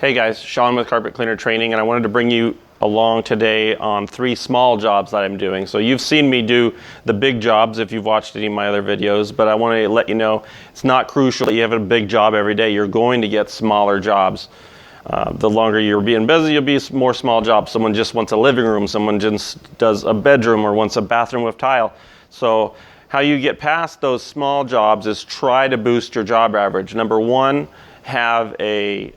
Hey guys, Sean with Carpet Cleaner Training, and I wanted to bring you along today on 3 small jobs that I'm doing. So you've seen me do the big jobs if you've watched any of my other videos, but I want to let you know it's not crucial that you have a big job every day. You're going to get smaller jobs. The longer you're being busy, you'll be more small jobs. Someone just wants a living room, someone just does a bedroom or wants a bathroom with tile. So how you get past those small jobs is try to boost your job average. Number 1, have a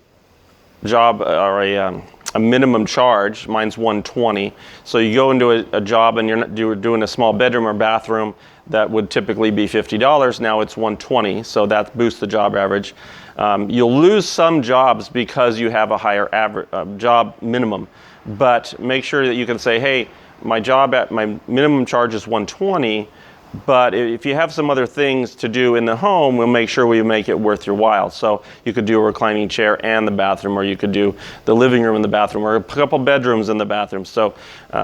job or a minimum charge. Mine's $120. So you go into a job and you're doing a small bedroom or bathroom that would typically be $50. Now it's $120. So that boosts the job average. You'll lose some jobs because you have a higher average job minimum, but make sure that you can say, hey, my minimum charge is $120. But if you have some other things to do in the home, we'll make sure we make it worth your while. So you could do a reclining chair and the bathroom, or you could do the living room and the bathroom, or a couple bedrooms in the bathroom. So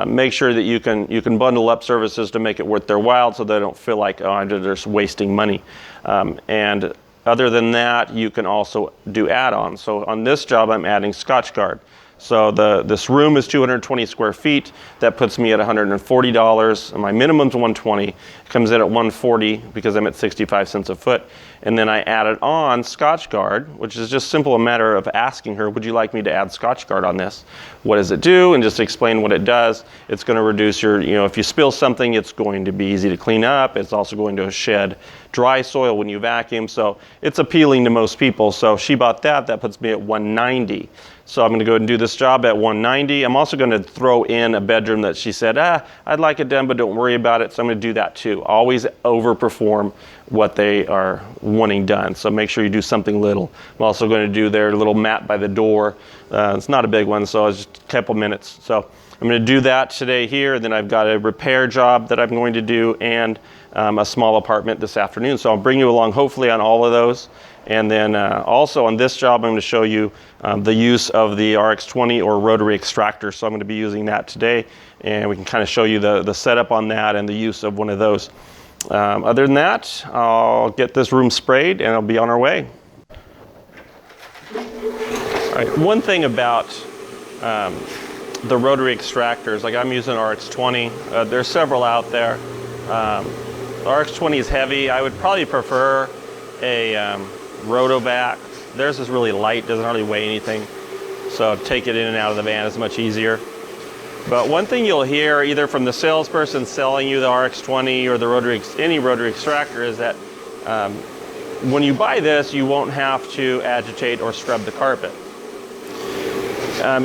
make sure that you can bundle up services to make it worth their while, so they don't feel like, oh, they're just wasting money. And other than that, you can also do add-ons. So on this job, I'm adding Scotchgard. So this room is 220 square feet. That puts me at $140. And my minimum's $120. It comes in at $140 because I'm at 65 cents a foot. And then I added on Scotchgard, which is just simple a matter of asking her, would you like me to add Scotchgard on this? What does it do? And just explain what it does. It's going to reduce your, if you spill something, it's going to be easy to clean up. It's also going to shed dry soil when you vacuum. So it's appealing to most people. So she bought that. That puts me at $190. So I'm going to go ahead and do this job at $190. I'm also going to throw in a bedroom that she said, I'd like it done, but don't worry about it. So I'm going to do that too. Always overperform what they are wanting done. So make sure you do something little. I'm also going to do their little mat by the door. It's not a big one, so it's just a couple minutes. So I'm going to do that today here. Then I've got a repair job that I'm going to do, and a small apartment this afternoon. So I'll bring you along hopefully on all of those. And then also on this job, I'm going to show you the use of the RX20 or rotary extractor. So I'm going to be using that today, and we can kind of show you the setup on that and the use of one of those. Other than that, I'll get this room sprayed and I'll be on our way. All right, one thing about the rotary extractors, like I'm using RX20. There's several out there. RX20 is heavy. I would probably prefer a Rotovac. Theirs is really light, doesn't hardly weigh anything. So take it in and out of the van is much easier. But one thing you'll hear either from the salesperson selling you the RX20 or the any rotary extractor is that when you buy this, you won't have to agitate or scrub the carpet.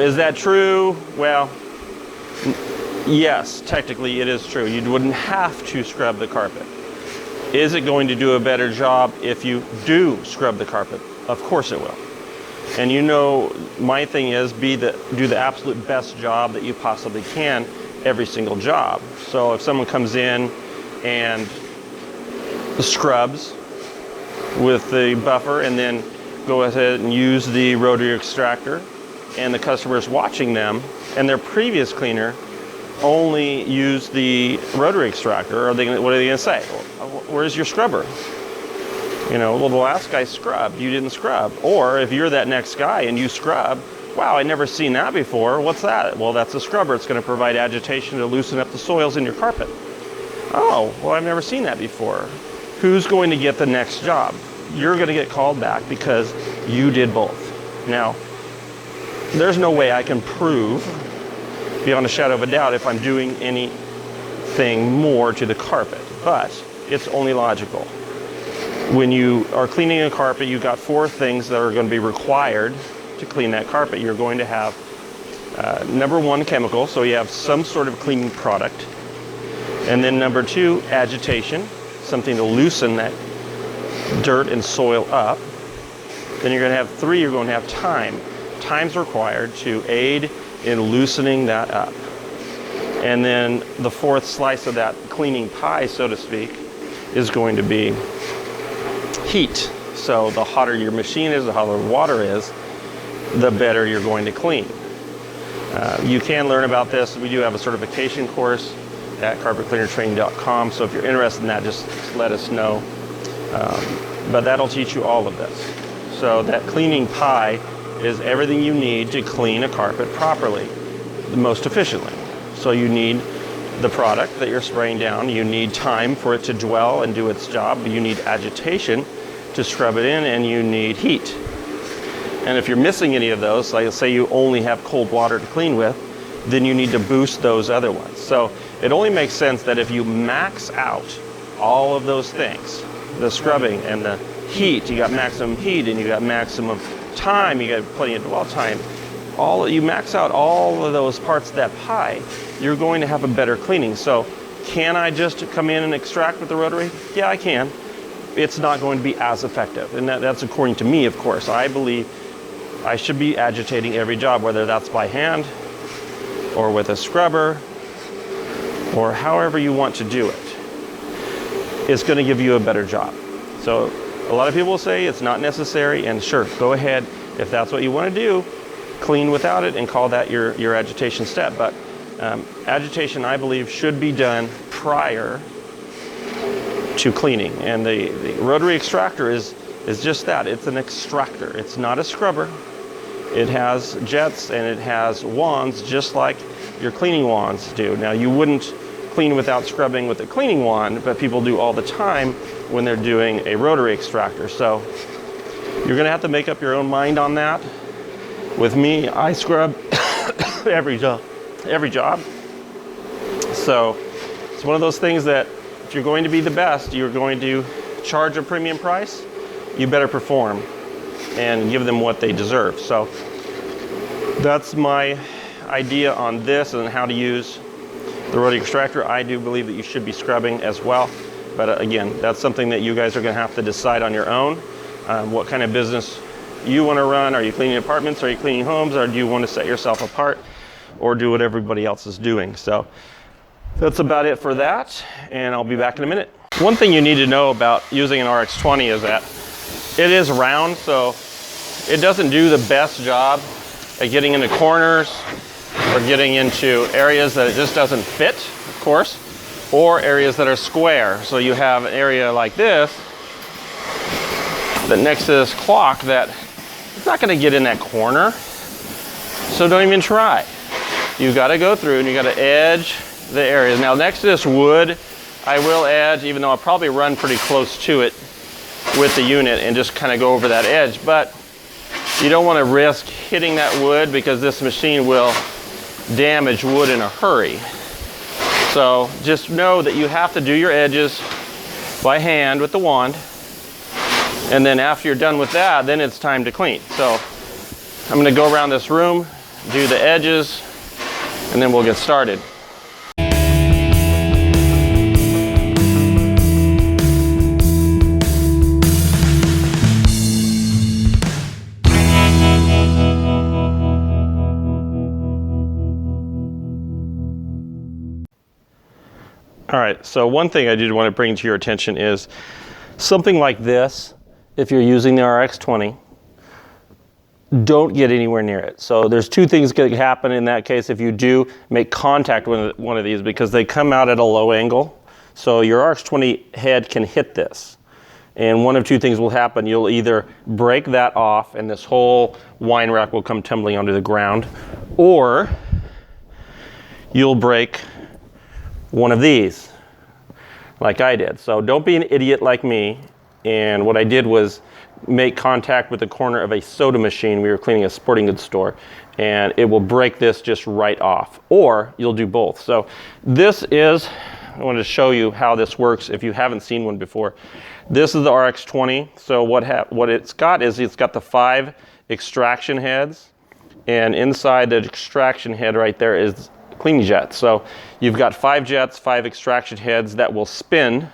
Is that true? Well, yes, technically it is true. You wouldn't have to scrub the carpet. Is it going to do a better job if you do scrub the carpet? Of course it will. And my thing is do the absolute best job that you possibly can every single job. So if someone comes in and scrubs with the buffer and then go ahead and use the rotary extractor, and the customer is watching them and their previous cleaner only used the rotary extractor, what are they going to say? Where's your scrubber? Well, the last guy scrubbed, you didn't scrub. Or if you're that next guy and you scrub, wow, I've never seen that before. What's that? Well, that's a scrubber. It's going to provide agitation to loosen up the soils in your carpet. Oh, well, I've never seen that before. Who's going to get the next job? You're going to get called back because you did both. Now, there's no way I can prove beyond a shadow of a doubt if I'm doing anything more to the carpet, but it's only logical. When you are cleaning a carpet, you've got 4 things that are going to be required to clean that carpet. You're going to have number 1, chemical, so you have some sort of cleaning product. And then number 2, agitation, something to loosen that dirt and soil up. Then you're going to have 3, you're going to have time. Time's required to aid in loosening that up. And then the 4th slice of that cleaning pie, so to speak, is going to be heat. So the hotter your machine is, the hotter water is, the better you're going to clean. You can learn about this. We do have a certification course at carpetcleanertraining.com. So if you're interested in that, just let us know. But that'll teach you all of this. So that cleaning pie is everything you need to clean a carpet properly, the most efficiently. So you need the product that you're spraying down, you need time for it to dwell and do its job, you need agitation to scrub it in, and you need heat. And if you're missing any of those, like say you only have cold water to clean with, then you need to boost those other ones. So it only makes sense that if you max out all of those things, the scrubbing and the heat, you got maximum heat and you got maximum time, you got plenty of dwell time, you max out all of those parts of that pie, you're going to have a better cleaning. So can I just come in and extract with the rotary? Yeah, I can. It's not going to be as effective. And that's according to me, of course. I believe I should be agitating every job, whether that's by hand or with a scrubber or however you want to do it. It's going to give you a better job. So a lot of people will say it's not necessary, and sure, go ahead if that's what you want to do. Clean without it and call that your agitation step. But agitation, I believe, should be done prior to cleaning. And the rotary extractor is just that. It's an extractor. It's not a scrubber. It has jets and it has wands just like your cleaning wands do. Now, you wouldn't clean without scrubbing with a cleaning wand, but people do all the time when they're doing a rotary extractor. So you're going to have to make up your own mind on that. With me, I scrub every job. So it's one of those things that if you're going to be the best, you're going to charge a premium price, you better perform and give them what they deserve. So that's my idea on this and how to use the rotary extractor. I do believe that you should be scrubbing as well. But again, that's something that you guys are going to have to decide on your own. What kind of business you want to run. Are you cleaning apartments? Are you cleaning homes? Or do you want to set yourself apart or do what everybody else is doing? So that's about it for that, and I'll be back in a minute. One thing you need to know about using an RX20 is that it is round, so it doesn't do the best job at getting into corners or getting into areas that it just doesn't fit, of course, or areas that are square. So you have an area like this, that next to this clock, that it's not going to get in that corner, so don't even try. You've got to go through and you got to edge the areas. Now next to this wood, I will edge, even though I'll probably run pretty close to it with the unit and just kind of go over that edge. But you don't want to risk hitting that wood because this machine will damage wood in a hurry. So just know that you have to do your edges by hand with the wand. And then after you're done with that, then it's time to clean. So I'm going to go around this room, do the edges, and then we'll get started. All right, so one thing I did want to bring to your attention is something like this. If you're using the RX20, don't get anywhere near it. So there's two things that could happen in that case if you do make contact with one of these, because they come out at a low angle. So your RX20 head can hit this. And one of two things will happen. You'll either break that off and this whole wine rack will come tumbling onto the ground, or you'll break one of these like I did. So don't be an idiot like me. And what I did was make contact with the corner of a soda machine. We were cleaning a sporting goods store, and it will break this just right off, or you'll do both. So this is, I wanted to show you how this works if you haven't seen one before. This is the RX20. So what it's got is it's got the 5 extraction heads, and inside the extraction head right there is cleaning jets. So you've got 5 jets, 5 extraction heads that will spin.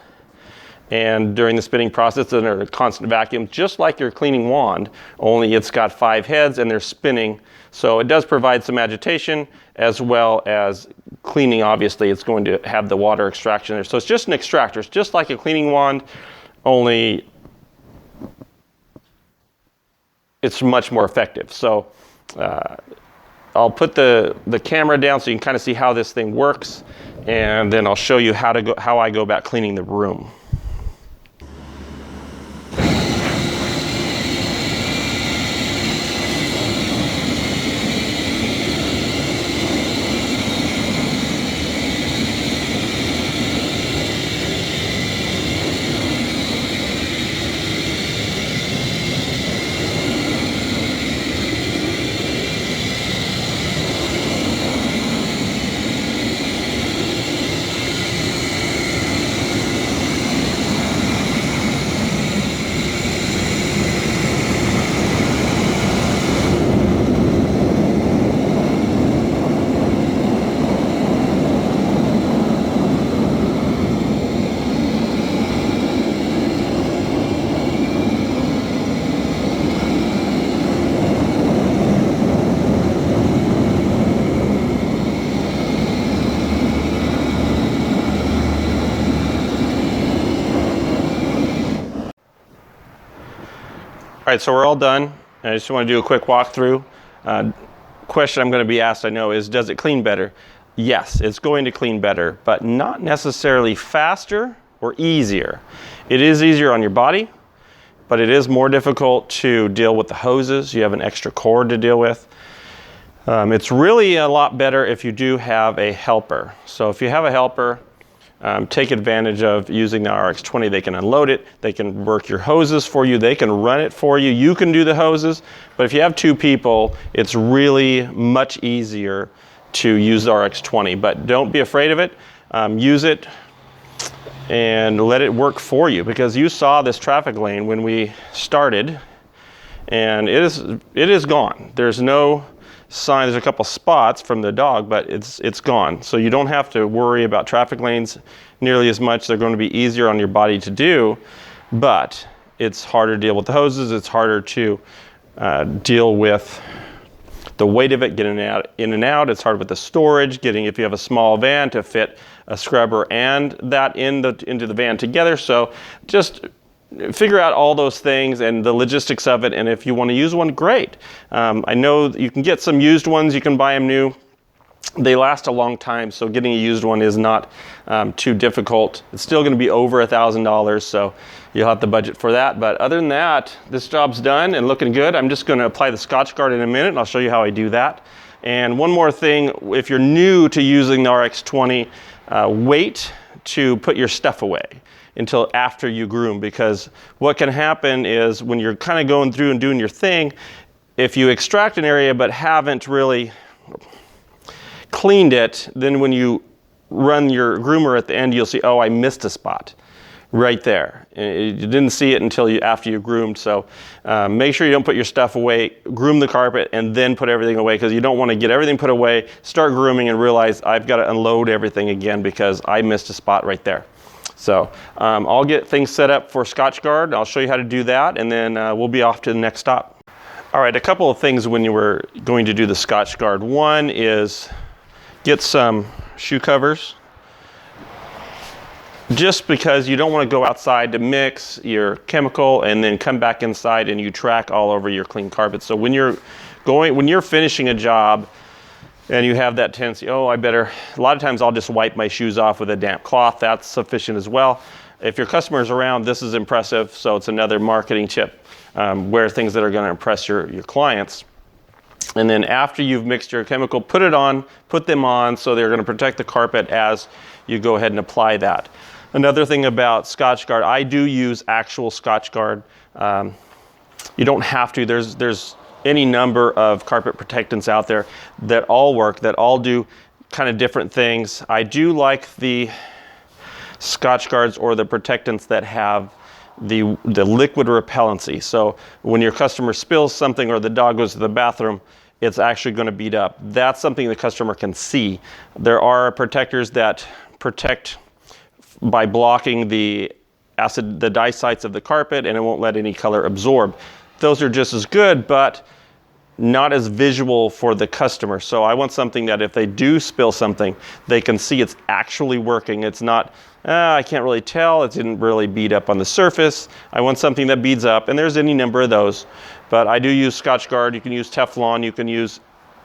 And during the spinning process, they're in a constant vacuum, just like your cleaning wand, only it's got 5 heads and they're spinning. So it does provide some agitation as well as cleaning. Obviously, it's going to have the water extraction there. So it's just an extractor. It's just like a cleaning wand, only it's much more effective. So I'll put the camera down so you can kind of see how this thing works, and then I'll show you how I go about cleaning the room. All right, so we're all done. I just want to do a quick walkthrough. Question I'm going to be asked, I know, is does it clean better? Yes, it's going to clean better, but not necessarily faster or easier. It is easier on your body, but it is more difficult to deal with the hoses. You have an extra cord to deal with. It's really a lot better if you do have a helper. So if you have a helper, take advantage of using the RX-20. They can unload it, they can work your hoses for you, they can run it for you, you can do the hoses. But if you have two people, it's really much easier to use the RX-20. But don't be afraid of it. Use it and let it work for you, because you saw this traffic lane when we started, and it is gone. There's no sign. There's a couple spots from the dog, but it's gone. So you don't have to worry about traffic lanes nearly as much. They're going to be easier on your body to do, but it's harder to deal with the hoses. It's harder to deal with the weight of it, getting in and out. It's hard with the storage, if you have a small van, to fit a scrubber and that into the van together. So just figure out all those things and the logistics of it, and if you want to use one, great. I know you can get some used ones, you can buy them new. They last a long time, so getting a used one is not too difficult. It's still going to be over $1,000, so you'll have to budget for that. But other than that, this job's done and looking good. I'm just going to apply the Scotchgard in a minute, and I'll show you how I do that. And one more thing, if you're new to using the RX-20, wait to put your stuff away until after you groom, because what can happen is when you're kind of going through and doing your thing, if you extract an area but haven't really cleaned it, then when you run your groomer at the end, you'll see, oh, I missed a spot right there. You didn't see it until after you groomed. So make sure you don't put your stuff away, groom the carpet, and then put everything away, because you don't want to get everything put away, start grooming, and realize I've got to unload everything again because I missed a spot right there. So I'll get things set up for Scotchgard. I'll show you how to do that, and then we'll be off to the next stop. All right, a couple of things when you were going to do the Scotchgard. One is get some shoe covers, just because you don't want to go outside to mix your chemical and then come back inside and you track all over your clean carpet. So when you're finishing a job and you have that tendency, oh, a lot of times I'll just wipe my shoes off with a damp cloth. That's sufficient as well. If your customer's around, this is impressive. So it's another marketing tip. Wear things that are going to impress your clients. And then after you've mixed your chemical, put them on so they're going to protect the carpet as you go ahead and apply that. Another thing about Scotchgard, I do use actual Scotchgard. You don't have to. There's any number of carpet protectants out there that all work, that all do kind of different things. I do like the Scotchgards or the protectants that have the liquid repellency. So when your customer spills something or the dog goes to the bathroom, it's actually going to beat up. That's something the customer can see. There are protectors that protect by blocking the dye sites of the carpet, and it won't let any color absorb. Those are just as good, but not as visual for the customer. So I want something that if they do spill something, they can see it's actually working. It's not, I can't really tell, it didn't really bead up on the surface. I want something that beads up, and there's any number of those. But I do use Scotchgard, you can use Teflon, you can use,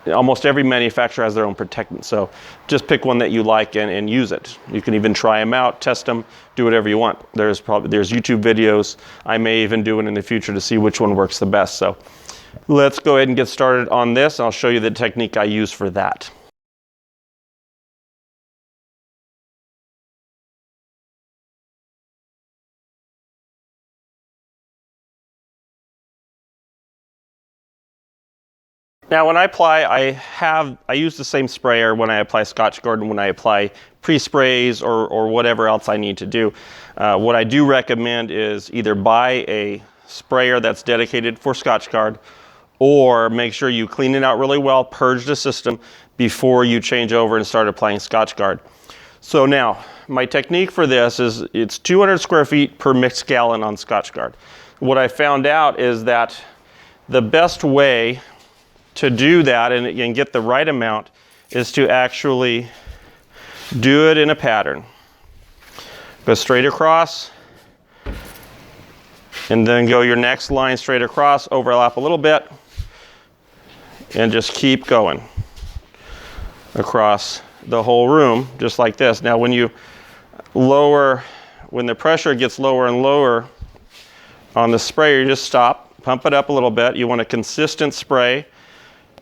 almost every manufacturer has their own protectant. So just pick one that you like and use it. You can even try them out, test them, do whatever you want. There's YouTube videos. I may even do it in the future to see which one works the best. So let's go ahead and get started on this. I'll show you the technique I use for that. Now when I apply, I use the same sprayer when I apply Scotchgard and when I apply pre-sprays or whatever else I need to do. What I do recommend is either buy a sprayer that's dedicated for Scotchgard, or make sure you clean it out really well, purge the system before you change over and start applying Scotchgard. So now, my technique for this is it's 200 square feet per mixed gallon on Scotchgard. What I found out is that the best way to do that and get the right amount is to actually do it in a pattern. Go straight across, And then go your next line straight across, overlap a little bit, and just keep going across the whole room, just like this. Now when you lower, when the pressure gets lower and lower on the sprayer, you just stop, pump it up a little bit. You want a consistent spray.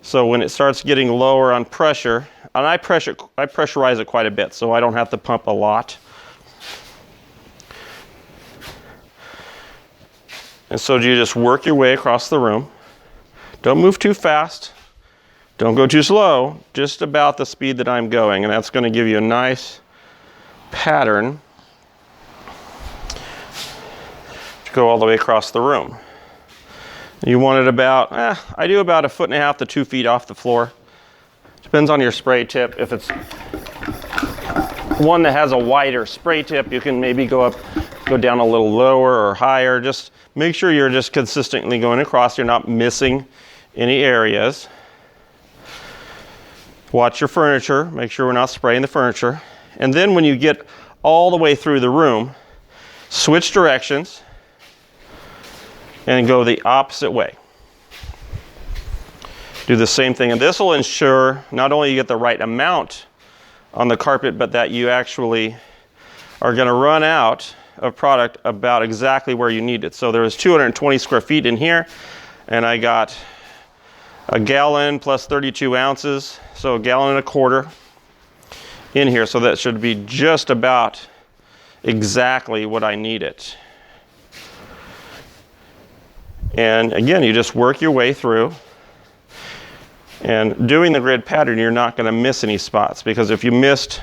So when it starts getting lower on pressure, and I pressurize it quite a bit, so I don't have to pump a lot. And so you just work your way across the room. Don't move too fast. Don't go too slow, just about the speed that I'm going. And that's going to give you a nice pattern to go all the way across the room. You want it about, I do about 1.5 to 2 feet off the floor. Depends on your spray tip. If it's one that has a wider spray tip, you can maybe go down a little lower or higher. Just make sure you're just consistently going across. You're not missing any areas. Watch your furniture. Make sure we're not spraying the furniture. And then when you get all the way through the room, switch directions and go the opposite way. Do the same thing, and this will ensure not only you get the right amount on the carpet, but that you actually are going to run out of product about exactly where you need it. So there's 220 square feet in here, and I got a gallon plus 32 ounces, so 1.25 gallons in here. So that should be just about exactly what I need it. And again, you just work your way through. And doing the grid pattern, you're not going to miss any spots, because if you missed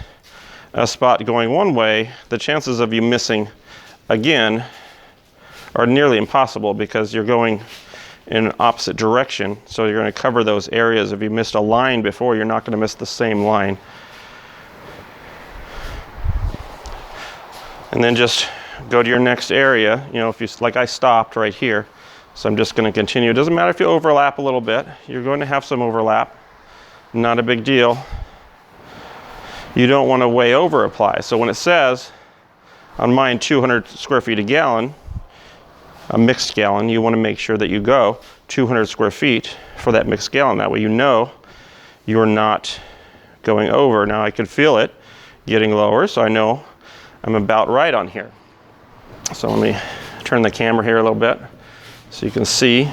a spot going one way, the chances of you missing again are nearly impossible, because you're going in an opposite direction. So you're going to cover those areas. If you missed a line before, you're not going to miss the same line. And then just go to your next area. You know, if you, like I stopped right here. So I'm just going to continue. It doesn't matter if you overlap a little bit. You're going to have some overlap. Not a big deal. You don't want to way over apply. So when it says on mine 200 square feet a gallon, a mixed gallon, you want to make sure that you go 200 square feet for that mixed gallon. That way you know you're not going over. Now I can feel it getting lower, so I know I'm about right on here. So let me turn the camera here a little bit so you can see.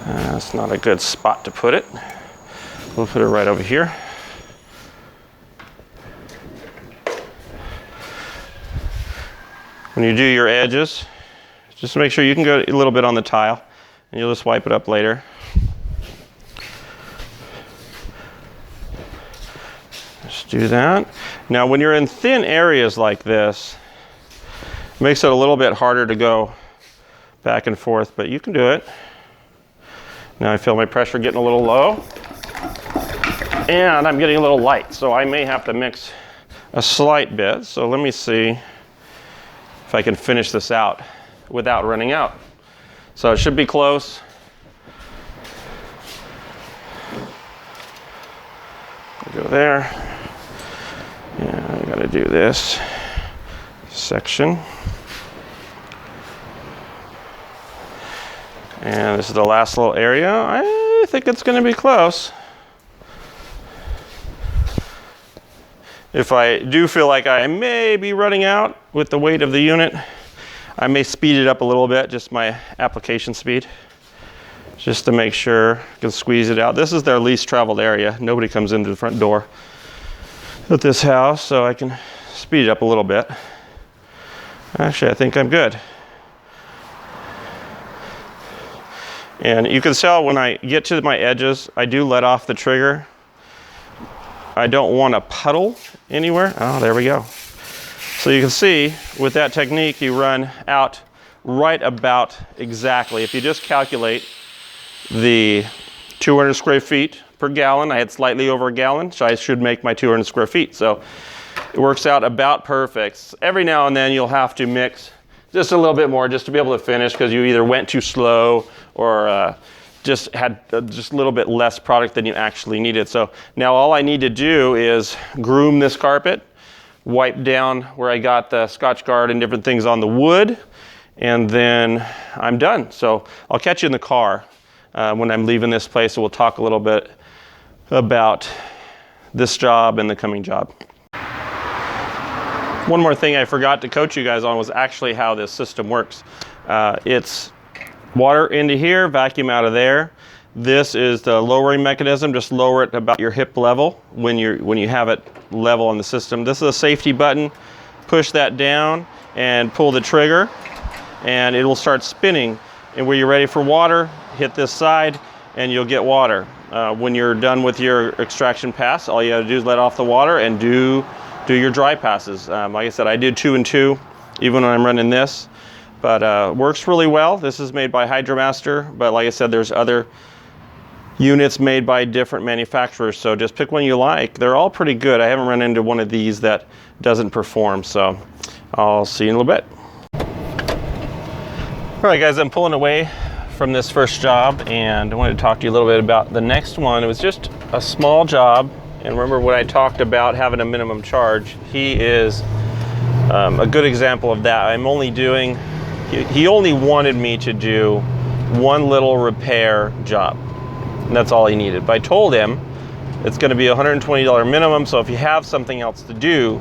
That's not a good spot to put it. We'll put it right over here. When you do your edges, just make sure you can go a little bit on the tile, and you'll just wipe it up later. Just do that. Now when you're in thin areas like this, it makes it a little bit harder to go back and forth, but you can do it. Now I feel my pressure getting a little low, and I'm getting a little light, so I may have to mix a slight bit. So let me see if I can finish this out without running out. So it should be close. Go there. Yeah, I gotta do this section. And this is the last little area. I think it's gonna be close. If I do feel like I may be running out with the weight of the unit, I may speed it up a little bit, just my application speed, just to make sure I can squeeze it out. This is their least traveled area. Nobody comes into the front door at this house, so I can speed it up a little bit. Actually, I think I'm good. And you can tell when I get to my edges, I do let off the trigger. I don't want to puddle anywhere. Oh, there we go. So you can see with that technique, you run out right about exactly. If you just calculate the 200 square feet per gallon, I had slightly over a gallon, so I should make my 200 square feet. So it works out about perfect. Every now and then you'll have to mix just a little bit more just to be able to finish, because you either went too slow or just had just a little bit less product than you actually needed. So now all I need to do is groom this carpet, wipe down where I got the Scotchgard and different things on the wood, and then I'm done. So I'll catch you in the car when I'm leaving this place, so we'll talk a little bit about this job and the coming job. One more thing I forgot to coach you guys on was actually how this system works. It's water into here, vacuum out of there. This is the lowering mechanism. Just lower it about your hip level when you have it level on the system. This is a safety button. Push that down and pull the trigger, and it will start spinning. And when you're ready for water, hit this side and you'll get water. When you're done with your extraction pass, all you gotta do is let off the water and do your dry passes. Like I said, I did 2 and 2, even when I'm running this, but works really well. This is made by HydroMaster, but like I said, there's other units made by different manufacturers, so just pick one you like. They're all pretty good. I haven't run into one of these that doesn't perform, so I'll see you in a little bit. All right, guys, I'm pulling away from this first job, and I wanted to talk to you a little bit about the next one. It was just a small job, and remember when I talked about having a minimum charge, he is a good example of that. I'm only doing, he only wanted me to do one little repair job, and that's all he needed. But I told him it's going to be a $120 minimum, so if you have something else to do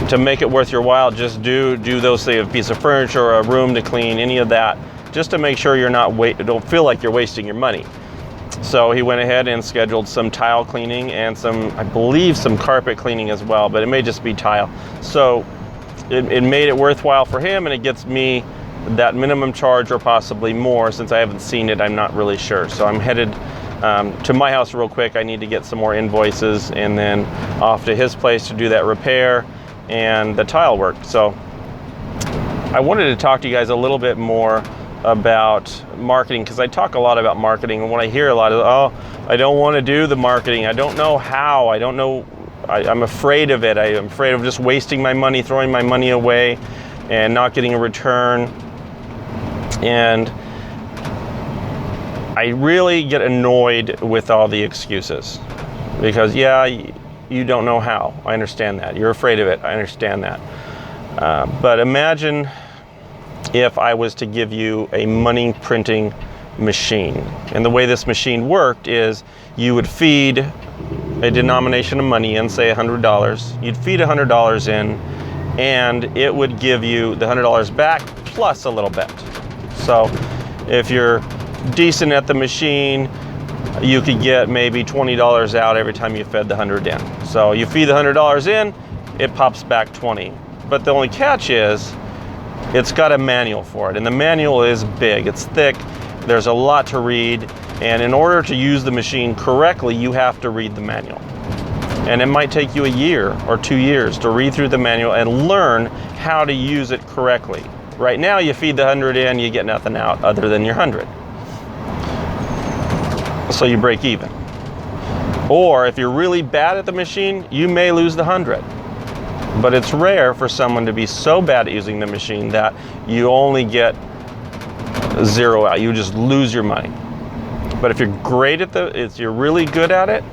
to make it worth your while, just do those things, a piece of furniture or a room to clean, any of that, just to make sure you're not don't feel like you're wasting your money. So he went ahead and scheduled some tile cleaning and some, I believe, some carpet cleaning as well, but it may just be tile. So it made it worthwhile for him, and it gets me that minimum charge or possibly more. Since I haven't seen it, I'm not really sure. So I'm headed to my house real quick. I need to get some more invoices, and then off to his place to do that repair and the tile work. So I wanted to talk to you guys a little bit more about marketing, because I talk a lot about marketing, and what I hear a lot is, oh, I don't want to do the marketing. I don't know how. I don't know. I'm afraid of it. I'm afraid of just wasting my money, throwing my money away, and not getting a return. And I really get annoyed with all the excuses, because yeah, you don't know how. I understand that. You're afraid of it. I understand that. But imagine if I was to give you a money printing machine. And the way this machine worked is you would feed a denomination of money in, say $100. You'd feed $100 in, and it would give you the $100 back plus a little bit. So if you're decent at the machine, you could get maybe $20 out every time you fed the 100 in. So you feed the $100 in, it pops back 20. But the only catch is it's got a manual for it, and the manual is big, it's thick, there's a lot to read, and in order to use the machine correctly, you have to read the manual. And it might take you a year or 2 years to read through the manual and learn how to use it correctly. Right now, you feed the 100 in, you get nothing out other than your 100. So you break even. Or if you're really bad at the machine, you may lose the 100. But it's rare for someone to be so bad at using the machine that you only get 0 out. You just lose your money. But if you're great at if you're really good at it,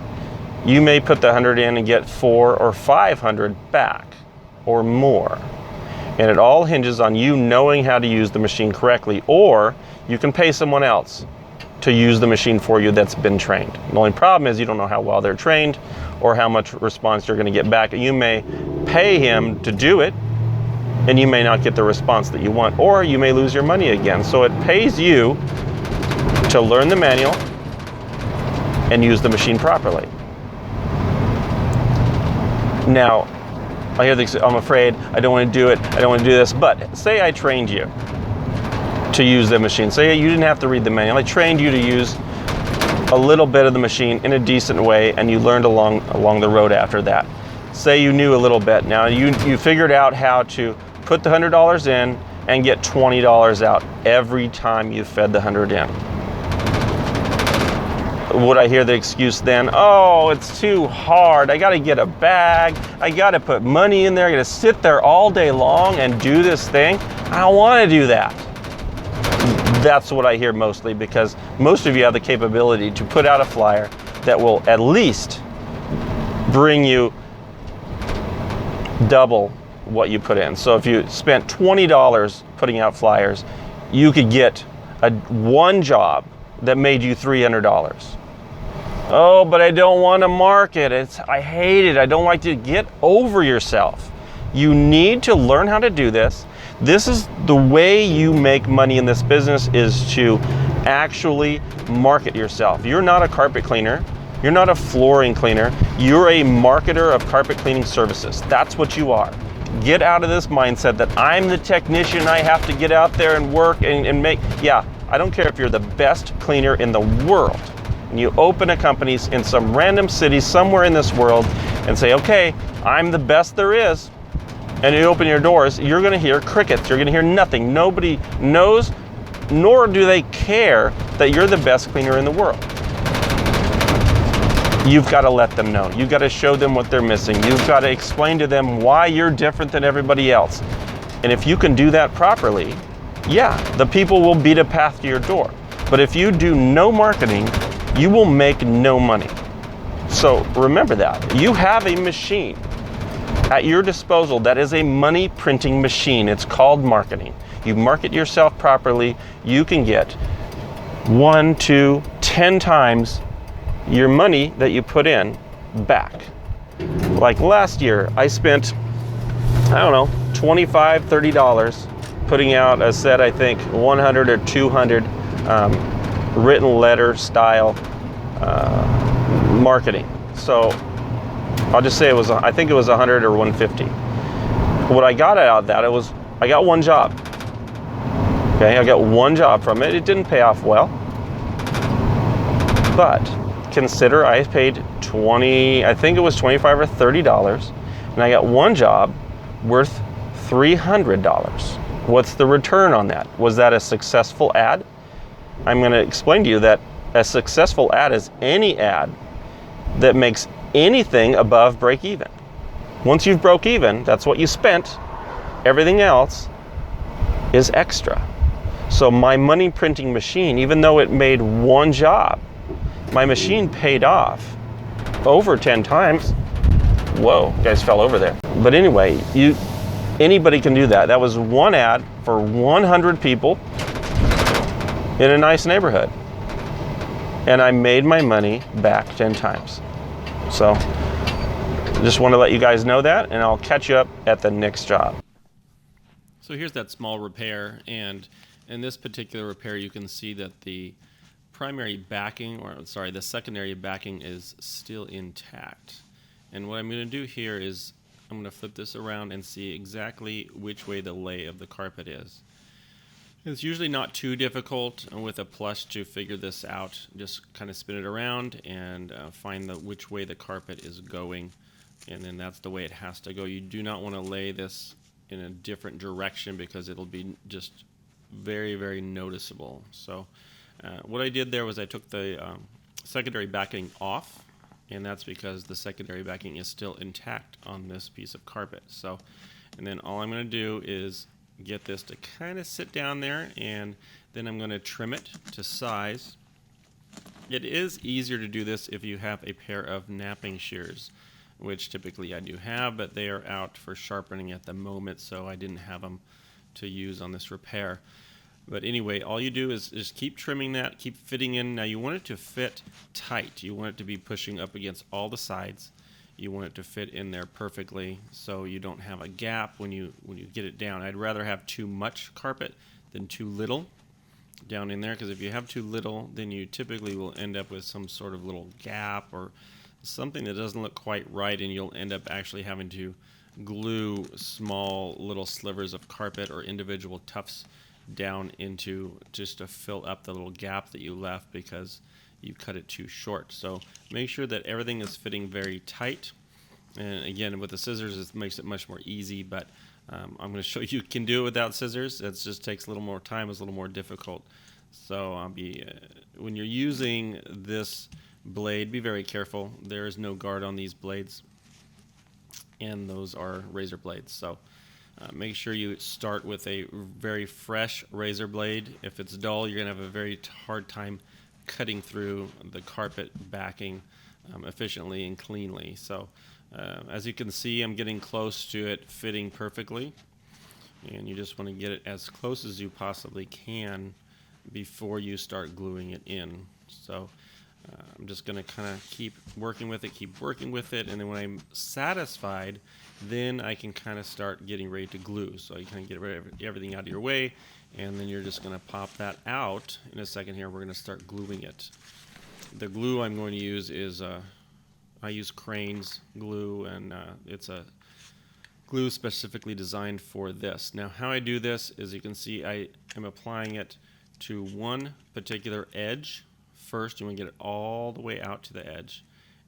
you may put the 100 in and get 400 or 500 back or more. And it all hinges on you knowing how to use the machine correctly, or you can pay someone else to use the machine for you that's been trained. The only problem is you don't know how well they're trained or how much response you're going to get back. You may pay him to do it, and you may not get the response that you want, or you may lose your money again. So it pays you to learn the manual and use the machine properly. Now, I hear this, I'm afraid, I don't want to do it, I don't want to do this, but say I trained you to use the machine. Say you didn't have to read the manual. I trained you to use a little bit of the machine in a decent way, and you learned along the road after that. Say you knew a little bit. Now you figured out how to put the $100 in and get $20 out every time you fed the 100 in. Would I hear the excuse then, oh, it's too hard, I gotta get a bag, I gotta put money in there, I gotta sit there all day long and do this thing? I don't wanna do that. That's what I hear mostly, because most of you have the capability to put out a flyer that will at least bring you double what you put in. So if you spent $20 putting out flyers, you could get one job that made you $300. Oh, but I don't want to market. I hate it. I don't like to. Get over yourself. You need to learn how to do this. This is the way you make money in this business, is to actually market yourself. You're not a carpet cleaner. You're not a flooring cleaner. You're a marketer of carpet cleaning services. That's what you are. Get out of this mindset that I'm the technician. I have to get out there and work and make. Yeah, I don't care if you're the best cleaner in the world. And you open a company in some random city somewhere in this world and say, okay, I'm the best there is. And you open your doors, you're going to hear crickets. You're going to hear nothing. Nobody knows, nor do they care that you're the best cleaner in the world. You've got to let them know. You've got to show them what they're missing. You've got to explain to them why you're different than everybody else. And if you can do that properly, yeah, the people will beat a path to your door. But if you do no marketing, you will make no money. So remember that. You have a machine at your disposal that is a money printing machine. It's called marketing. You market yourself properly, you can get 1, 2, 10 times your money that you put in back. Like last year, I spent, I don't know, $25, $30 putting out a set, I think 100 or 200 written letter style marketing. So I'll just say I think it was 100 or 150. What I got out of that, I got one job. Okay, I got one job from it. It didn't pay off well. But consider I paid I think it was $25 or $30, and I got one job worth $300. What's the return on that? Was that a successful ad? I'm going to explain to you that a successful ad is any ad that makes anything above break even. Once you've broke even, that's what you spent. Everything else is extra. So my money printing machine, even though it made one job, my machine paid off over 10 times. Whoa, guys fell over there. But anyway, anybody can do that. That was one ad for 100 people in a nice neighborhood. And I made my money back 10 times. So just want to let you guys know that, and I'll catch you up at the next job. So here's that small repair, and in this particular repair you can see that the primary backing, the secondary backing is still intact. And what I'm going to do here is I'm going to flip this around and see exactly which way the lay of the carpet is. It's usually not too difficult with a plush to figure this out. Just kind of spin it around and find which way the carpet is going, and then that's the way it has to go. You do not want to lay this in a different direction because it'll be just very, very noticeable. So what I did there was I took the secondary backing off, and that's because the secondary backing is still intact on this piece of carpet. So, and then all I'm going to do is get this to kind of sit down there, and then I'm going to trim it to size. It is easier to do this if you have a pair of knapping shears, which typically I do have, but they are out for sharpening at the moment, so I didn't have them to use on this repair. But anyway, all you do is just keep trimming that, keep fitting in. Now you want it to fit tight. You want it to be pushing up against all the sides. You want it to fit in there perfectly so you don't have a gap when you get it down. I'd rather have too much carpet than too little down in there, because if you have too little, then you typically will end up with some sort of little gap or something that doesn't look quite right, and you'll end up actually having to glue small little slivers of carpet or individual tufts down into just to fill up the little gap that you left because you cut it too short. So make sure that everything is fitting very tight. And again, with the scissors, it makes it much more easy, but I'm going to show you can do it without scissors. It just takes a little more time, it's a little more difficult. So when you're using this blade, be very careful. There is no guard on these blades, and those are razor blades. So make sure you start with a very fresh razor blade. If it's dull, you're going to have a very hard time cutting through the carpet backing efficiently and cleanly. So As you can see, I'm getting close to it fitting perfectly, and you just want to get it as close as you possibly can before you start gluing it in. So I'm just going to kind of keep working with it, and then when I'm satisfied, then I can kind of start getting ready to glue. So you kind of get everything out of your way, and then you're just going to pop that out. In a second here, we're going to start gluing it. The glue I'm going to use is I use Crane's glue, and it's a glue specifically designed for this. Now, how I do this is, you can see I am applying it to one particular edge. First, you want to get it all the way out to the edge,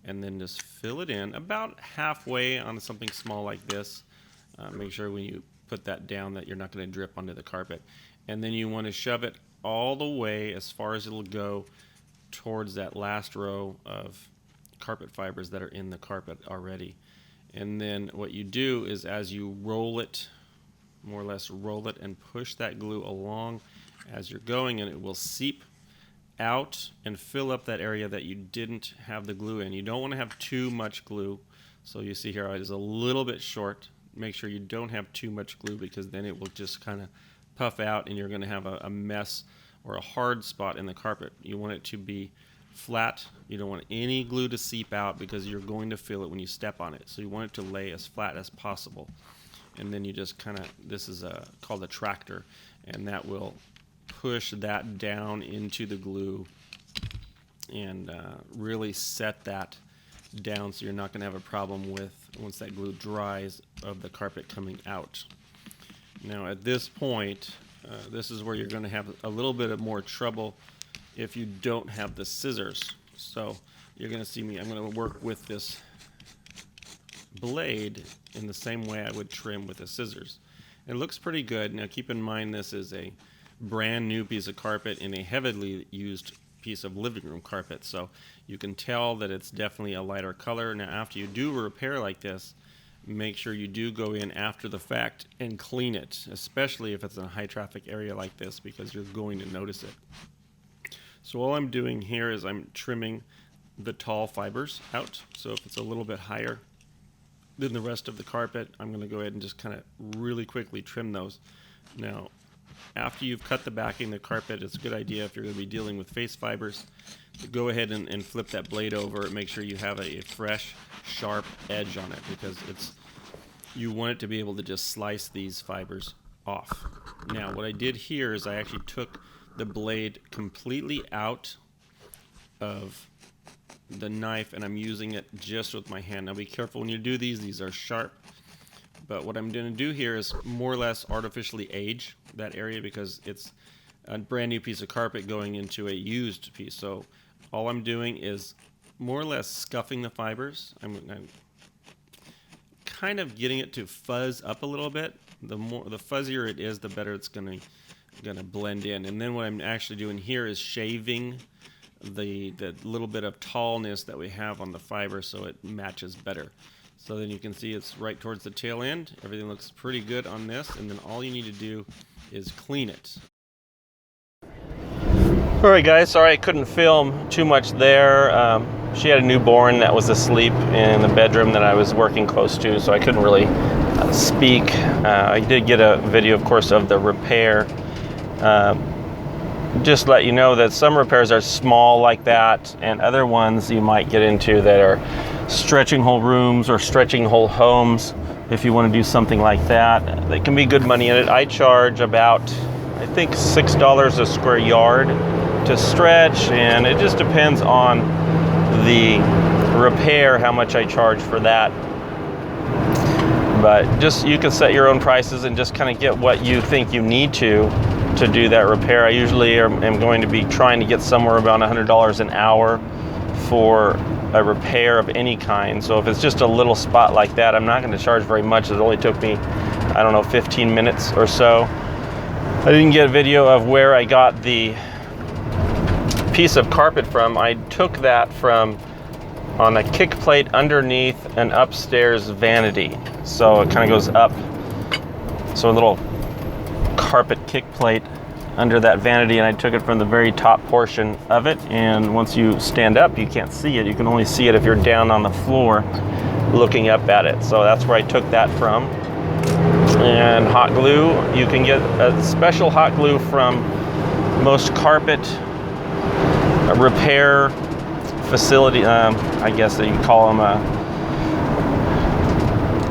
and then just fill it in about halfway on something small like this. Make sure when you put that down that you're not going to drip onto the carpet. And then you want to shove it all the way as far as it'll go towards that last row of carpet fibers that are in the carpet already. And then what you do is, as you roll it, more or less roll it and push that glue along as you're going, and it will seep out and fill up that area that you didn't have the glue in. You don't want to have too much glue. So you see here it is a little bit short. Make sure you don't have too much glue, because then it will just kind of puff out and you're going to have a mess or a hard spot in the carpet. You want it to be flat. You don't want any glue to seep out, because you're going to feel it when you step on it. So you want it to lay as flat as possible. And then you just kind of, this is called a tractor, and that will push that down into the glue and really set that down, so you're not going to have a problem with, once that glue dries, of the carpet coming out. Now at this point, this is where you're going to have a little bit of more trouble if you don't have the scissors. So you're going to see me, I'm going to work with this blade in the same way I would trim with the scissors. It looks pretty good. Now keep in mind, this is a brand new piece of carpet in a heavily used piece of living room carpet, so you can tell that it's definitely a lighter color. Now after you do a repair like this, make sure you do go in after the fact and clean it, especially if it's in a high traffic area like this, because you're going to notice it. So all I'm doing here is I'm trimming the tall fibers out. So if it's a little bit higher than the rest of the carpet, I'm going to go ahead and just kind of really quickly trim those. Now after you've cut the backing of the carpet, it's a good idea, if you're going to be dealing with face fibers, to go ahead and flip that blade over and make sure you have a fresh, sharp edge on it, because you want it to be able to just slice these fibers off. Now what I did here is I actually took the blade completely out of the knife, and I'm using it just with my hand. Now be careful when you do these are sharp. But what I'm going to do here is more or less artificially age that area, because it's a brand new piece of carpet going into a used piece. So all I'm doing is more or less scuffing the fibers. I'm kind of getting it to fuzz up a little bit. The fuzzier it is, the better it's going to blend in. And then what I'm actually doing here is shaving the little bit of tallness that we have on the fiber, so it matches better. So then you can see it's right towards the tail end. Everything looks pretty good on this, and then all you need to do is clean it. Alright guys, sorry I couldn't film too much there. She had a newborn that was asleep in the bedroom that I was working close to, so I couldn't really speak. I did get a video, of course, of the repair. Just let you know that some repairs are small like that, and other ones you might get into that are stretching whole rooms or stretching whole homes. If you want to do something like that, there can be good money in it. I charge about, I think, $6 a square yard to stretch, and it just depends on the repair how much I charge for that. But just, you can set your own prices and just kind of get what you think you need to do that repair. I usually am going to be trying to get somewhere around $100 an hour for a repair of any kind. So if it's just a little spot like that, I'm not going to charge very much. It only took me, I don't know, 15 minutes or so. I didn't get a video of where I got the piece of carpet from. I took that from on a kick plate underneath an upstairs vanity. So it kind of goes up. So a little carpet kick plate under that vanity, and I took it from the very top portion of it. And once you stand up, you can't see it. You can only see it if you're down on the floor. looking up at it. So that's where I took that from. And hot glue, you can get a special hot glue from most carpet repair facility, I guess that you call them a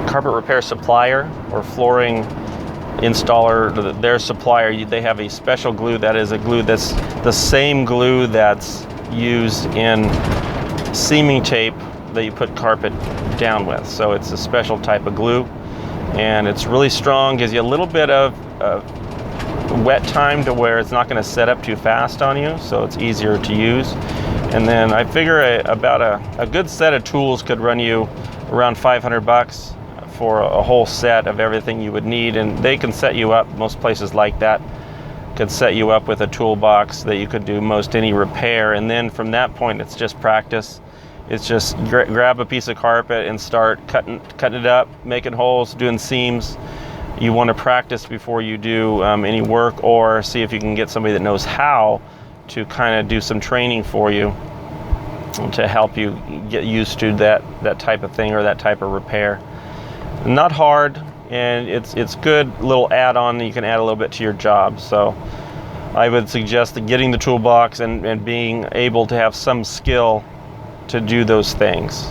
carpet repair supplier or flooring installer, their supplier. They have a special glue that is a glue that's the same glue that's used in seaming tape that you put carpet down with. So it's a special type of glue, and it's really strong, gives you a little bit of wet time to where it's not going to set up too fast on you, so it's easier to use. And then I figure about a good set of tools could run you around $500 for a whole set of everything you would need, and they can set you up, most places like that could set you up with a toolbox that you could do most any repair. And then from that point, it's just practice. It's just grab a piece of carpet and start cutting it up, making holes, doing seams. You want to practice before you do any work, or see if you can get somebody that knows how to kind of do some training for you to help you get used to that type of thing or that type of repair. Not hard, and it's good little add-on that you can add a little bit to your job. So I would suggest that getting the toolbox and being able to have some skill to do those things.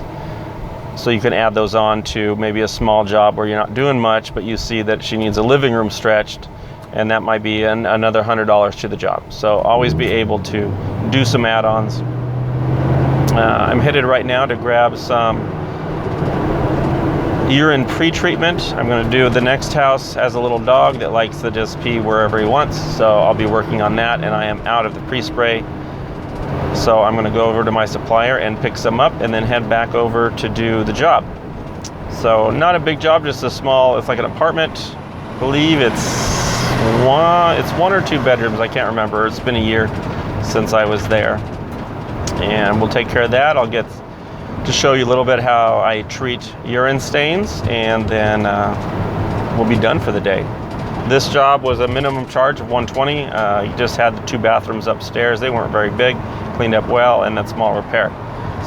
So you can add those on to maybe a small job where you're not doing much, but you see that she needs a living room stretched, and that might be another $100 to the job. So always be able to do some add-ons. I'm headed right now to grab some urine pre-treatment. I'm going to do, the next house has a little dog that likes to just pee wherever he wants, so I'll be working on that, and I am out of the pre-spray. So I'm going to go over to my supplier and pick some up and then head back over to do the job. So not a big job, just a small, it's like an apartment. I believe it's one or two bedrooms, I can't remember. It's been a year since I was there. And we'll take care of that. I'll get to show you a little bit how I treat urine stains, and then we'll be done for the day. This job was a minimum charge of $120. You just had the 2 bathrooms upstairs. They weren't very big, cleaned up well, and that small repair.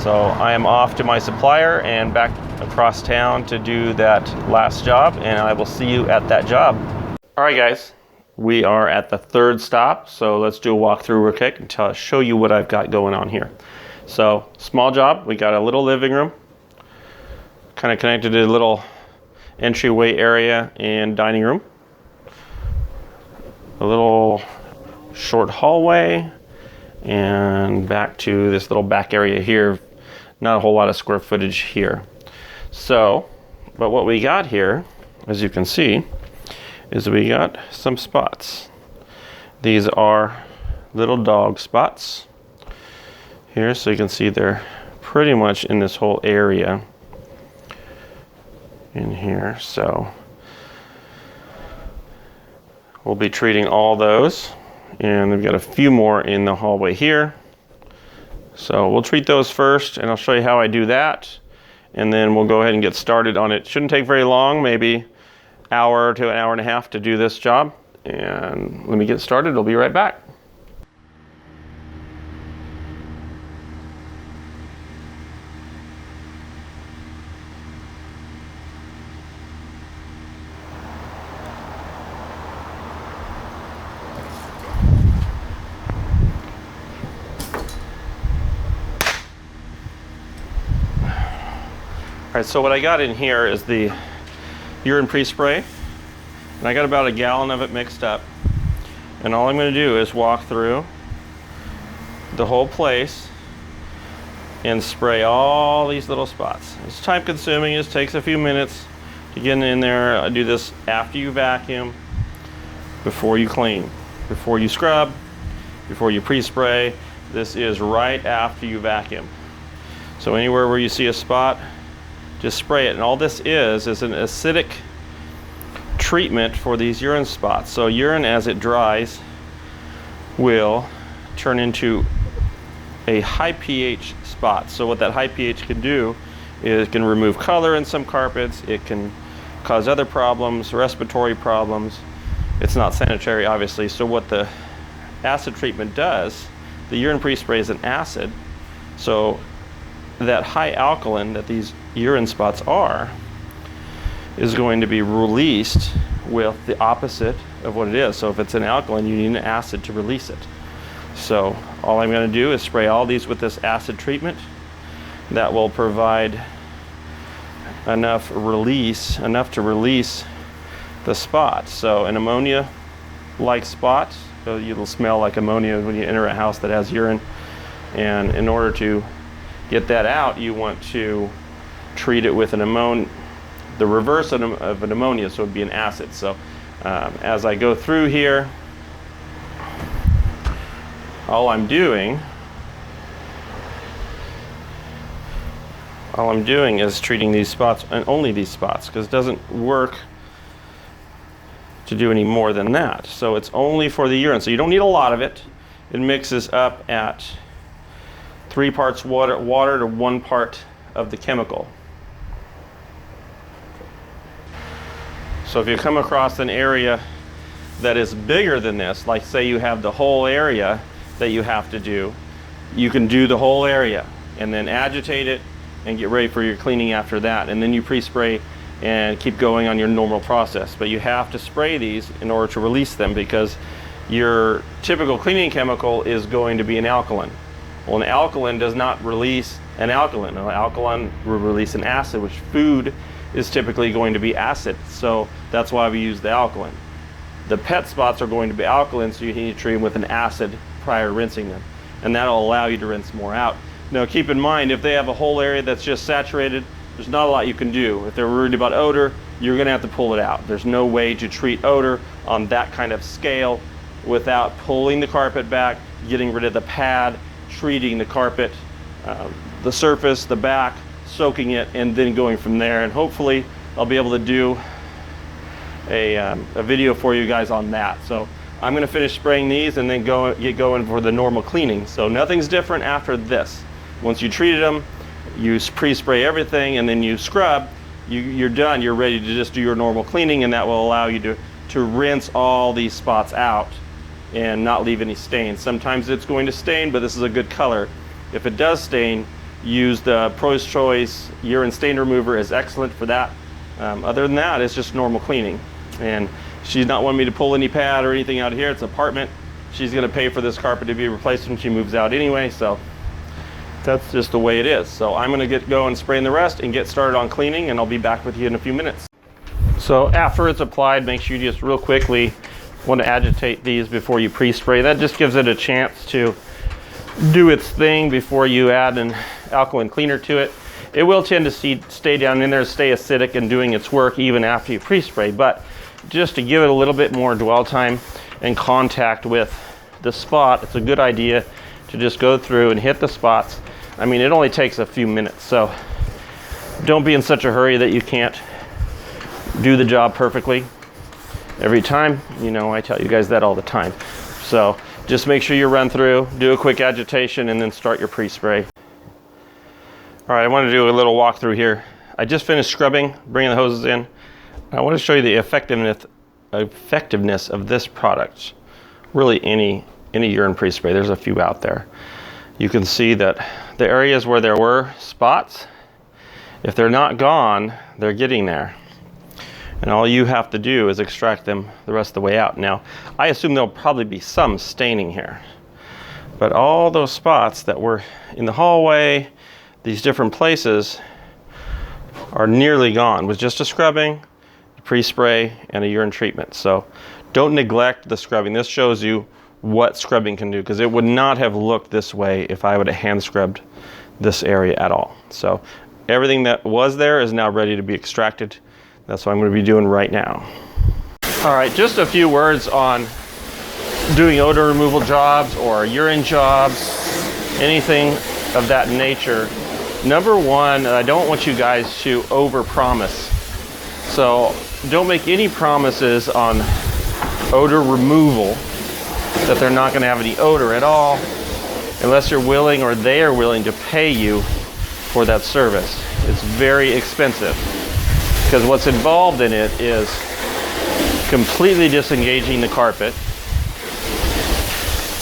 So I am off to my supplier and back across town to do that last job, and I will see you at that job. All right, guys, we are at the 3rd stop, so let's do a walkthrough real quick and show you what I've got going on here. So small job, we got a little living room, kind of connected to a little entryway area and dining room. A little short hallway, and back to this little back area here. Not a whole lot of square footage here. So, but what we got here, as you can see, is we got some spots. These are little dog spots here, so you can see they're pretty much in this whole area in here. So we'll be treating all those, and we've got a few more in the hallway here. So we'll treat those first, and I'll show you how I do that, and then we'll go ahead and get started on it. Shouldn't take very long, maybe hour to an hour and a half to do this job. And let me get started. I'll be right back. All right, so what I got in here is the urine pre-spray, and I got about a gallon of it mixed up. And all I'm going to do is walk through the whole place and spray all these little spots. It's time consuming, it just takes a few minutes to get in there. I do this after you vacuum, before you clean, before you scrub, before you pre-spray. This is right after you vacuum. So anywhere where you see a spot, just spray it. And all this is an acidic treatment for these urine spots. So urine, as it dries, will turn into a high pH spot. So what that high pH can do is it can remove color in some carpets. It can cause other problems, respiratory problems. It's not sanitary, obviously. So what the acid treatment does, the urine pre-spray is an acid. So that high alkaline that these urine spots are is going to be released with the opposite of what it is. So if it's an alkaline, you need an acid to release it. So all I'm going to do is spray all these with this acid treatment that will provide enough to release the spot. So an ammonia-like spot, so it'll smell like ammonia when you enter a house that has urine. And in order to get that out, you want to treat it with the reverse of an ammonia, so it'd be an acid. So as I go through here, all I'm doing is treating these spots, and only these spots, because it doesn't work to do any more than that. So it's only for the urine. So you don't need a lot of it. It mixes up at 3 parts water to 1 part of the chemical. So if you come across an area that is bigger than this, like say you have the whole area that you have to do, you can do the whole area and then agitate it and get ready for your cleaning after that. And then you pre-spray and keep going on your normal process. But you have to spray these in order to release them, because your typical cleaning chemical is going to be an alkaline. Well, an alkaline does not release an alkaline. An alkaline will release an acid, which food is typically going to be acid. So that's why we use the alkaline. The pet spots are going to be alkaline, so you need to treat them with an acid prior to rinsing them. And that'll allow you to rinse more out. Now keep in mind, if they have a whole area that's just saturated, there's not a lot you can do. If they're worried about odor, you're gonna have to pull it out. There's no way to treat odor on that kind of scale without pulling the carpet back, getting rid of the pad, treating the carpet, the surface, the back, soaking it, and then going from there. And hopefully I'll be able to do a video for you guys on that. So I'm gonna finish spraying these and then get going for the normal cleaning. So nothing's different after this. Once you treated them, you pre-spray everything and then you scrub, you're done. You're ready to just do your normal cleaning, and that will allow you to rinse all these spots out and not leave any stains. Sometimes it's going to stain, but this is a good color. If it does stain, use the Pro's Choice urine stain remover, is excellent for that. Other than that, it's just normal cleaning. And she's not wanting me to pull any pad or anything out of here. It's an apartment. She's gonna pay for this carpet to be replaced when she moves out anyway, so that's just the way it is. So I'm gonna get going spraying the rest and get started on cleaning, and I'll be back with you in a few minutes. So after it's applied, make sure you just real quickly want to agitate these before you pre-spray. That just gives it a chance to do its thing before you add an alkaline cleaner to it. It will tend to stay down in there, stay acidic and doing its work even after you pre-spray, but just to give it a little bit more dwell time and contact with the spot, it's a good idea to just go through and hit the spots. I mean, it only takes a few minutes, so don't be in such a hurry that you can't do the job perfectly every time. You know, I tell you guys that all the time. So just make sure you run through, do a quick agitation, and then start your pre-spray. All right, I want to do a little walkthrough here. I just finished scrubbing, bringing the hoses in. I want to show you the effectiveness of this product. Really any urine pre-spray. There's a few out there. You can see that the areas where there were spots, if they're not gone, they're getting there. And all you have to do is extract them the rest of the way out. Now, I assume there'll probably be some staining here, but all those spots that were in the hallway, these different places, are nearly gone with just a scrubbing, pre-spray, and a urine treatment. So don't neglect the scrubbing. This shows you what scrubbing can do, because it would not have looked this way if I would have hand scrubbed this area at all. So everything that was there is now ready to be extracted. That's what I'm going to be doing right now. All right, just a few words on doing odor removal jobs or urine jobs, anything of that nature. Number one, I don't want you guys to overpromise. So don't make any promises on odor removal that they're not going to have any odor at all, unless you're willing or they are willing to pay you for that service. It's very expensive, because what's involved in it is completely disengaging the carpet,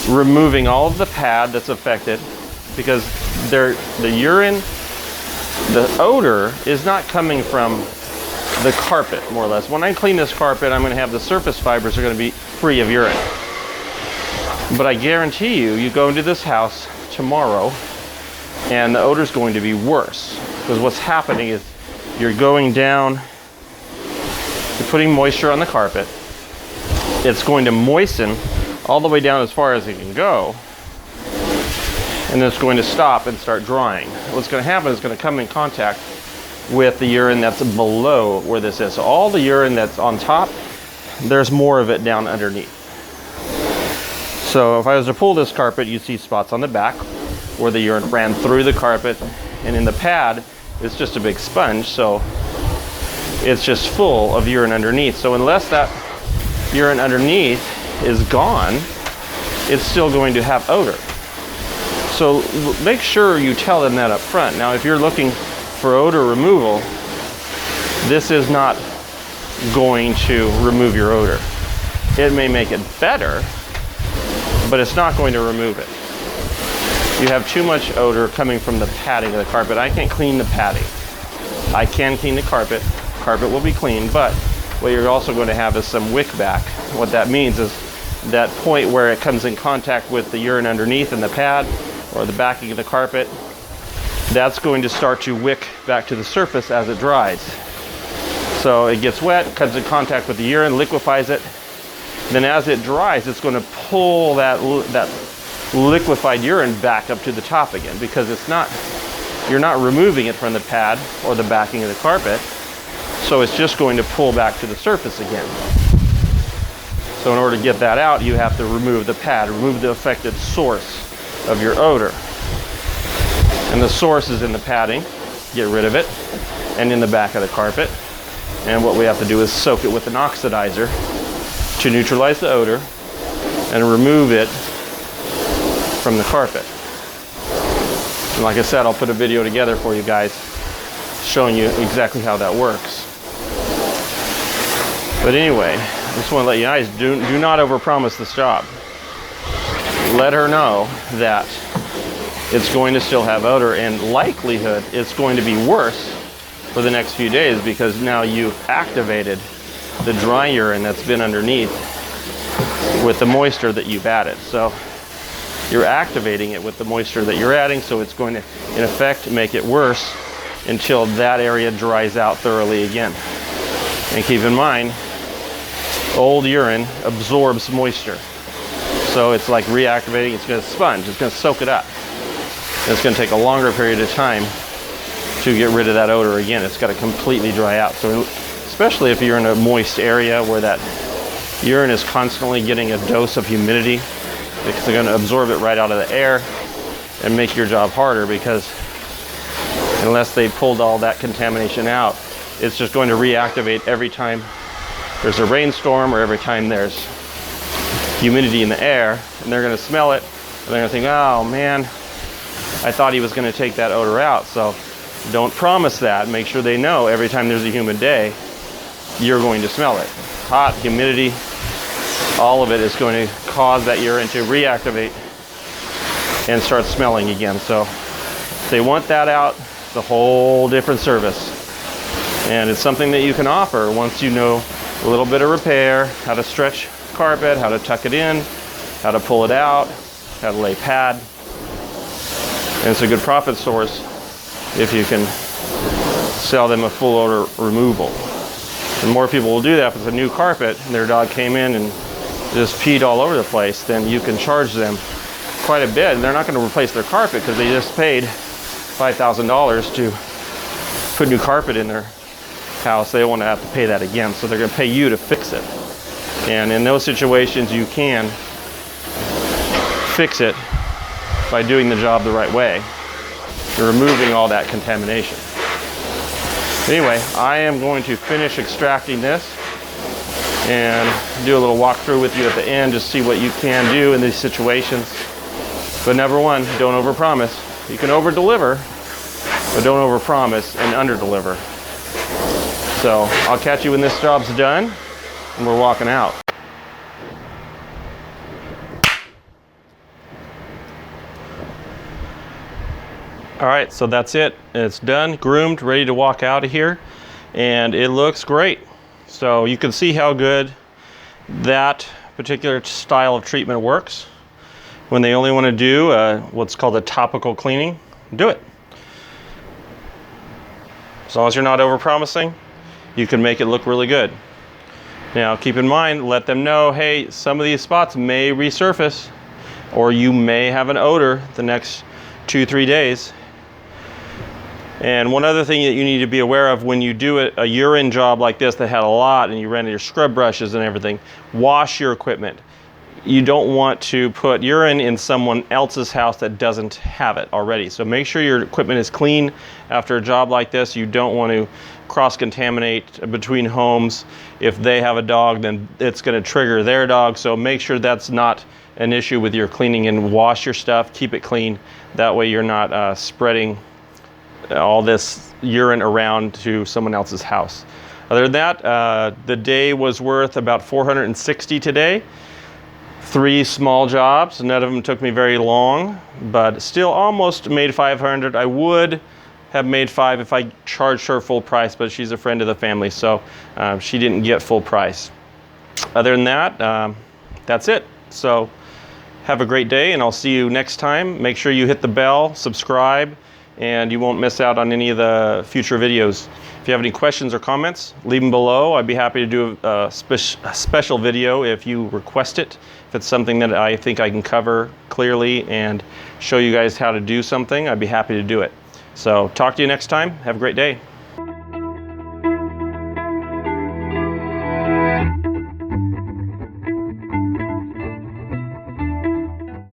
removing all of the pad that's affected, because the urine the odor is not coming from the carpet, more or less. When I clean this carpet, I'm going to have the surface fibers are going to be free of urine. But I guarantee you, you go into this house tomorrow and the odor is going to be worse. Because what's happening is you're going down, you're putting moisture on the carpet. It's going to moisten all the way down as far as it can go. And then it's going to stop and start drying. What's going to happen is it's going to come in contact with the urine that's below where this is. So all the urine that's on top, there's more of it down underneath. So if I was to pull this carpet, you'd see spots on the back where the urine ran through the carpet, and in the pad, it's just a big sponge, so it's just full of urine underneath. So unless that urine underneath is gone, it's still going to have odor. So make sure you tell them that up front. Now, if you're looking for odor removal, this is not going to remove your odor. It may make it better, but it's not going to remove it. You have too much odor coming from the padding of the carpet. I can't clean the padding. I can clean the carpet. Carpet will be clean, but what you're also going to have is some wick back. What that means is that point where it comes in contact with the urine underneath in the pad or the backing of the carpet, that's going to start to wick back to the surface as it dries. So it gets wet, comes in contact with the urine, liquefies it. Then as it dries, it's going to pull that liquefied urine back up to the top again, because you're not removing it from the pad or the backing of the carpet. So it's just going to pull back to the surface again. So in order to get that out, you have to remove the pad, remove the affected source of your odor. And the source is in the padding, get rid of it, and in the back of the carpet. And what we have to do is soak it with an oxidizer to neutralize the odor and remove it from the carpet. And like I said, I'll put a video together for you guys showing you exactly how that works. But anyway, I just want to let you guys do not overpromise this job. Let her know that it's going to still have odor, and likelihood it's going to be worse for the next few days, because now you've activated the dry urine that's been underneath with the moisture that you've added. So you're activating it with the moisture that you're adding, so it's going to, in effect, make it worse until that area dries out thoroughly again. And keep in mind, old urine absorbs moisture. So it's like reactivating, it's going to sponge, it's going to soak it up. And it's going to take a longer period of time to get rid of that odor again. It's got to completely dry out. So especially if you're in a moist area where that urine is constantly getting a dose of humidity, because they're going to absorb it right out of the air and make your job harder, because unless they pulled all that contamination out, it's just going to reactivate every time there's a rainstorm or every time there's humidity in the air, and they're going to smell it and they're going to think, oh man, I thought he was going to take that odor out. So don't promise that. Make sure they know every time there's a humid day, you're going to smell it. Hot, humidity, all of it is going to cause that urine to reactivate and start smelling again. So if they want that out, it's a whole different service. And it's something that you can offer once you know a little bit of repair, how to stretch carpet, how to tuck it in, how to pull it out, how to lay pad. And it's a good profit source if you can sell them a full odor removal. And more people will do that. If it's a new carpet and their dog came in and just peed all over the place, then you can charge them quite a bit. And they're not going to replace their carpet because they just paid $5,000 to put new carpet in their house. They don't want to have to pay that again. So they're going to pay you to fix it. And in those situations, you can fix it by doing the job the right way and removing all that contamination. Anyway, I am going to finish extracting this and do a little walkthrough with you at the end to see what you can do in these situations. But number one, don't overpromise. You can overdeliver, but don't overpromise and underdeliver. So I'll catch you when this job's done and we're walking out. All right, so that's it. It's done, groomed, ready to walk out of here, and it looks great. So you can see how good that particular style of treatment works. When they only want to do what's called a topical cleaning, do it. As long as you're not over-promising, you can make it look really good. Now keep in mind, let them know, hey, some of these spots may resurface, or you may have an odor the next 2-3 days. And one other thing that you need to be aware of when you do a urine job like this that had a lot and you ran your scrub brushes and everything, wash your equipment. You don't want to put urine in someone else's house that doesn't have it already. So make sure your equipment is clean after a job like this. You don't want to cross-contaminate between homes. If they have a dog, then it's going to trigger their dog. So make sure that's not an issue with your cleaning, and wash your stuff, keep it clean. That way you're not spreading all this urine around to someone else's house. Other than that, the day was worth about 460 today. 3 small jobs. None of them took me very long, but still almost made 500. I would have made 5 if I charged her full price, but she's a friend of the family, so she didn't get full price. Other than that, that's it. So have a great day, and I'll see you next time. Make sure you hit the bell, subscribe, and you won't miss out on any of the future videos. If you have any questions or comments, leave them below. I'd be happy to do a special video if you request it. If it's something that I think I can cover clearly and show you guys how to do something, I'd be happy to do it. So talk to you next time. Have a great day.